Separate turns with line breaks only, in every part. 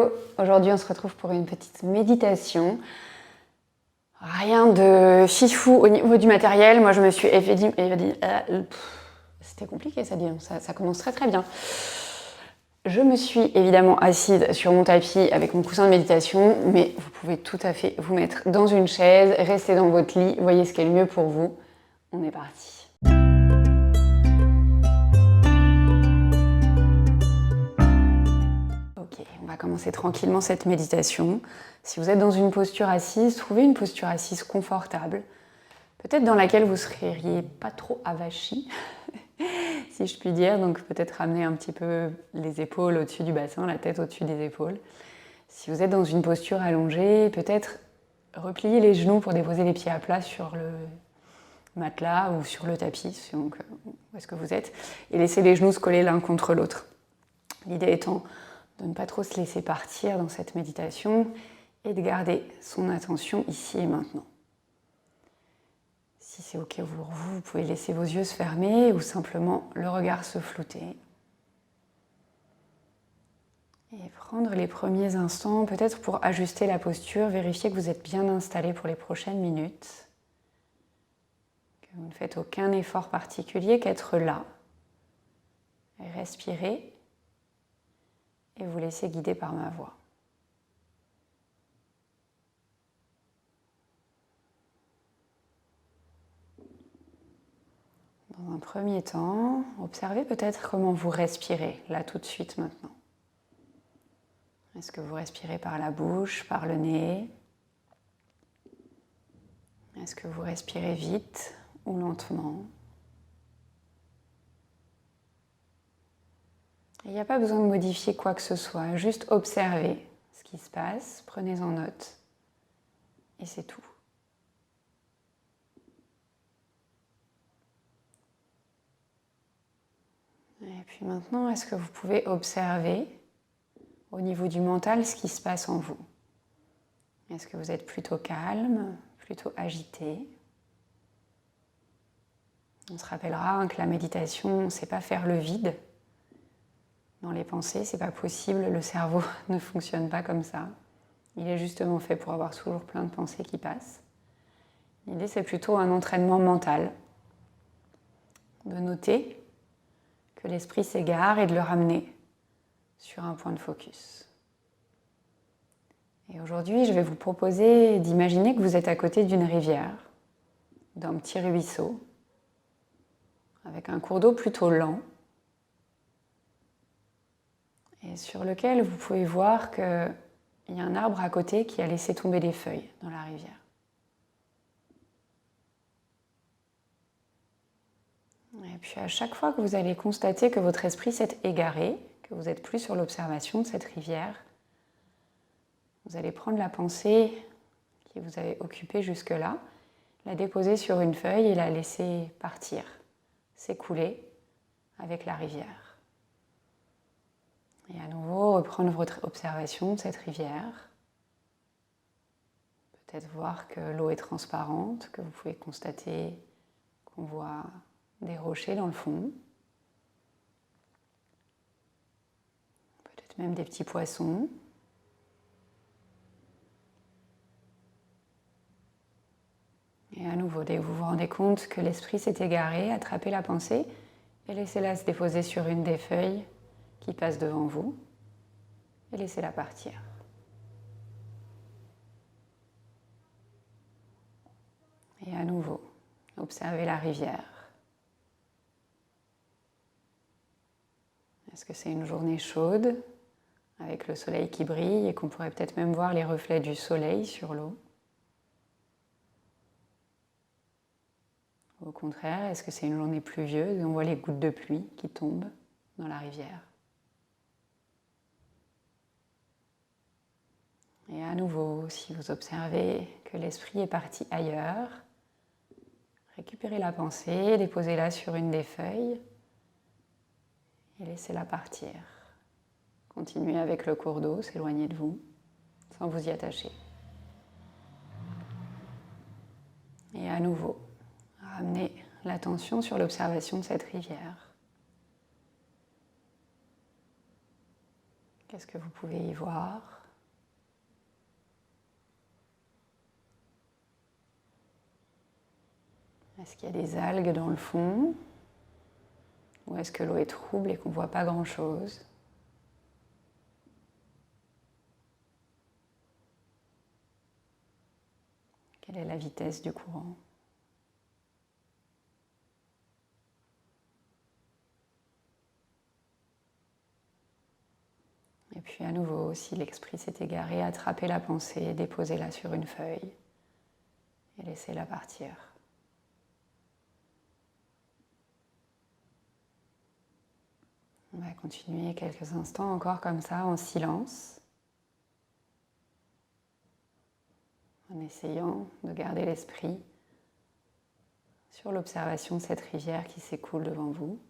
Hello, aujourd'hui on se retrouve pour une petite méditation. Rien de fifou au niveau du matériel. Moi je me suis dit, c'était compliqué ça dit, ça commence très très bien. Je me suis évidemment assise sur mon tapis avec mon coussin de méditation, mais vous pouvez tout à fait vous mettre dans une chaise, rester dans votre lit, voyez ce qui est le mieux pour vous. On est parti. Ok, on va commencer tranquillement cette méditation. Si vous êtes dans une posture assise, trouvez une posture assise confortable, peut-être dans laquelle vous ne seriez pas trop avachi, si je puis dire. Donc peut-être ramener un petit peu les épaules au-dessus du bassin, la tête au-dessus des épaules. Si vous êtes dans une posture allongée, peut-être replier les genoux pour déposer les pieds à plat sur le matelas ou sur le tapis, donc où est-ce que vous êtes, et laisser les genoux se coller l'un contre l'autre. L'idée étant de ne pas trop se laisser partir dans cette méditation et de garder son attention ici et maintenant. Si c'est ok pour vous, vous pouvez laisser vos yeux se fermer ou simplement le regard se flouter. Et prendre les premiers instants, peut-être pour ajuster la posture, vérifier que vous êtes bien installé pour les prochaines minutes, que vous ne faites aucun effort particulier qu'être là. Et respirez. Et vous laissez guider par ma voix. Dans un premier temps, observez peut-être comment vous respirez, là tout de suite maintenant. Est-ce que vous respirez par la bouche, par le nez? Est-ce que vous respirez vite ou lentement? Il n'y a pas besoin de modifier quoi que ce soit, juste observez ce qui se passe, prenez-en note et c'est tout. Et puis maintenant, est-ce que vous pouvez observer au niveau du mental ce qui se passe en vous? Est-ce que vous êtes plutôt calme, plutôt agité? On se rappellera que la méditation, c'est pas faire le vide. Dans les pensées, c'est pas possible, le cerveau ne fonctionne pas comme ça. Il est justement fait pour avoir toujours plein de pensées qui passent. L'idée, c'est plutôt un entraînement mental, de noter que l'esprit s'égare et de le ramener sur un point de focus. Et aujourd'hui, je vais vous proposer d'imaginer que vous êtes à côté d'une rivière, d'un petit ruisseau, avec un cours d'eau plutôt lent, et sur lequel vous pouvez voir qu'il y a un arbre à côté qui a laissé tomber des feuilles dans la rivière. Et puis à chaque fois que vous allez constater que votre esprit s'est égaré, que vous n'êtes plus sur l'observation de cette rivière, vous allez prendre la pensée qui vous avait occupée jusque-là, la déposer sur une feuille et la laisser partir, s'écouler avec la rivière. Et à nouveau, reprendre votre observation de cette rivière. Peut-être voir que l'eau est transparente, que vous pouvez constater qu'on voit des rochers dans le fond. Peut-être même des petits poissons. Et à nouveau, dès que vous vous rendez compte que l'esprit s'est égaré, attrapez la pensée et laissez-la se déposer sur une des feuilles qui passe devant vous et laissez-la partir. Et à nouveau, observez la rivière. Est-ce que c'est une journée chaude avec le soleil qui brille et qu'on pourrait peut-être même voir les reflets du soleil sur l'eau? Au contraire, est-ce que c'est une journée pluvieuse et on voit les gouttes de pluie qui tombent dans la rivière? Et à nouveau, si vous observez que l'esprit est parti ailleurs, récupérez la pensée, déposez-la sur une des feuilles et laissez-la partir. Continuez avec le cours d'eau, s'éloigner de vous, sans vous y attacher. Et à nouveau, ramenez l'attention sur l'observation de cette rivière. Qu'est-ce que vous pouvez y voir? Est-ce qu'il y a des algues dans le fond? Ou est-ce que l'eau est trouble et qu'on ne voit pas grand-chose? Quelle est la vitesse du courant? Et puis à nouveau, si l'esprit s'est égaré, attrapez la pensée, déposez-la sur une feuille et laissez-la partir. On va continuer quelques instants encore comme ça, en silence, en essayant de garder l'esprit sur l'observation de cette rivière qui s'écoule devant vous.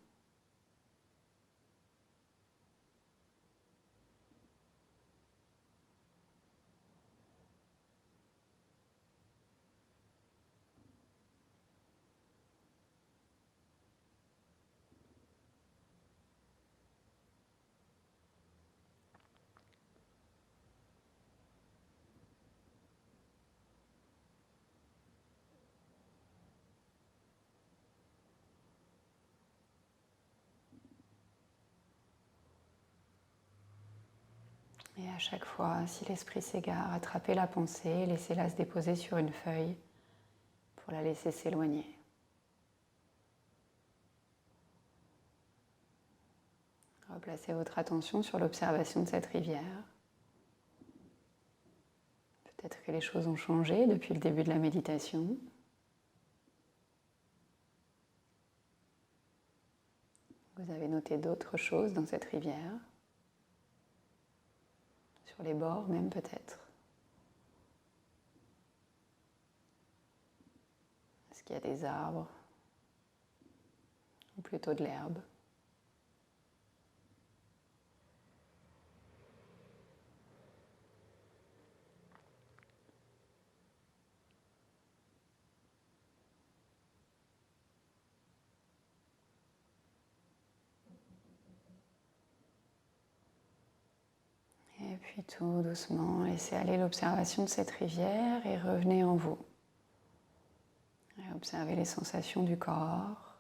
Et à chaque fois, si l'esprit s'égare, attrapez la pensée, laissez-la se déposer sur une feuille pour la laisser s'éloigner. Replacez votre attention sur l'observation de cette rivière. Peut-être que les choses ont changé depuis le début de la méditation. Vous avez noté d'autres choses dans cette rivière. Sur les bords même peut-être. Est-ce qu'il y a des arbres? Ou plutôt de l'herbe? Et puis tout doucement, laissez aller l'observation de cette rivière et revenez en vous. Et observez les sensations du corps.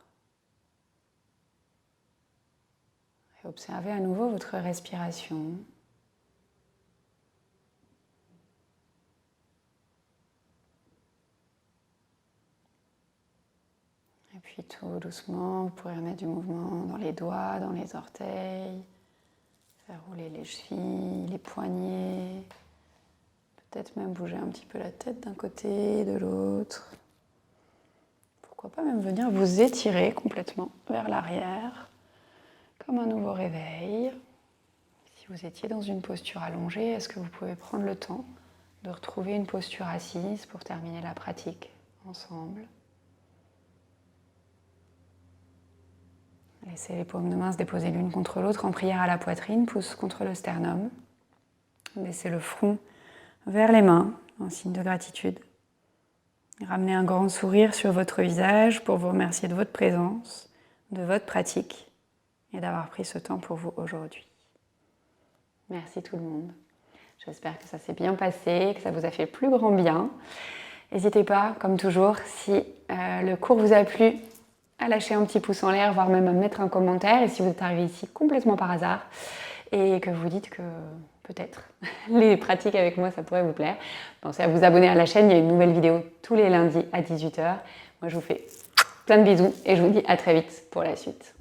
Et observez à nouveau votre respiration. Et puis tout doucement, vous pourrez remettre du mouvement dans les doigts, dans les orteils. Faire rouler les chevilles, les poignets. Peut-être même bouger un petit peu la tête d'un côté, de l'autre. Pourquoi pas même venir vous étirer complètement vers l'arrière, comme un nouveau réveil. Si vous étiez dans une posture allongée, est-ce que vous pouvez prendre le temps de retrouver une posture assise pour terminer la pratique ensemble? Laissez les paumes de main se déposer l'une contre l'autre en prière à la poitrine, pouce contre le sternum. Laissez le front vers les mains en signe de gratitude. Ramenez un grand sourire sur votre visage pour vous remercier de votre présence, de votre pratique et d'avoir pris ce temps pour vous aujourd'hui. Merci tout le monde. J'espère que ça s'est bien passé, que ça vous a fait plus grand bien. N'hésitez pas, comme toujours, si le cours vous a plu, à lâcher un petit pouce en l'air, voire même à mettre un commentaire. Et si vous êtes arrivé ici complètement par hasard et que vous dites que peut-être les pratiques avec moi, ça pourrait vous plaire, pensez à vous abonner à la chaîne. Il y a une nouvelle vidéo tous les lundis à 18h. Moi, je vous fais plein de bisous et je vous dis à très vite pour la suite.